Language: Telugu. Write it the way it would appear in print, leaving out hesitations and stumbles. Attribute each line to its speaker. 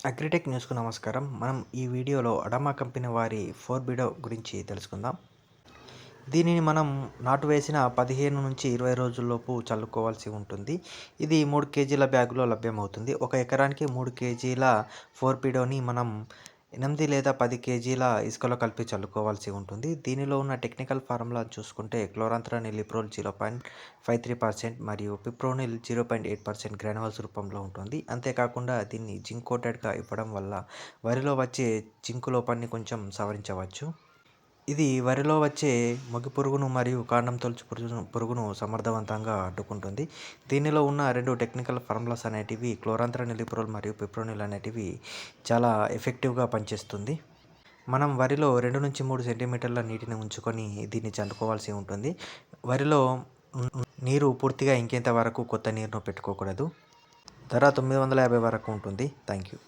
Speaker 1: అగ్రిటెక్ న్యూస్కు నమస్కారం. మనం ఈ వీడియోలో అడామా కంపెనీ వారి ఫోర్బిడో గురించి తెలుసుకుందాం. దీనిని మనం నాటు వేసిన 15-20 రోజుల్లోపు చల్లుకోవాల్సి ఉంటుంది. ఇది 3 కేజీల బ్యాగులో లభ్యమవుతుంది. 1 ఎకరానికి 3 కేజీల ఫోర్బిడోని మనం 8 లేదా 10 కేజీల ఇసుకలో కలిపి చల్లుకోవాల్సి ఉంటుంది. దీనిలో ఉన్న టెక్నికల్ ఫార్ములా చూసుకుంటే క్లోరాంత్రానిలిప్రోల్ 0.53% మరియు పిప్రోనిల్ 0.8% గ్రాన్యుల్స్ రూపంలో ఉంటుంది. అంతేకాకుండా దీన్ని జింక్ కోటెడ్గా ఇవ్వడం వల్ల వరిలో వచ్చే జింకు లోపాన్ని కొంచెం సవరించవచ్చు. ఇది వరిలో వచ్చే మొగి పురుగును మరియు కాండం తొలుచు పురుగును సమర్థవంతంగా అడ్డుకుంటుంది. దీనిలో ఉన్న 2 టెక్నికల్ ఫార్ములాస్ అనేటివి క్లోరాంత్రానిలిప్రోల్ మరియు పిప్రోనిల్ అనేటివి చాలా ఎఫెక్టివ్గా పనిచేస్తుంది. మనం వరిలో 2-3 సెంటీమీటర్ల నీటిని ఉంచుకొని దీన్ని చల్లుకోవాల్సి ఉంటుంది. వరిలో నీరు పూర్తిగా ఇంకేంత వరకు కొత్త నీరును పెట్టుకోకూడదు. ధర 950 వరకు ఉంటుంది. Thank you.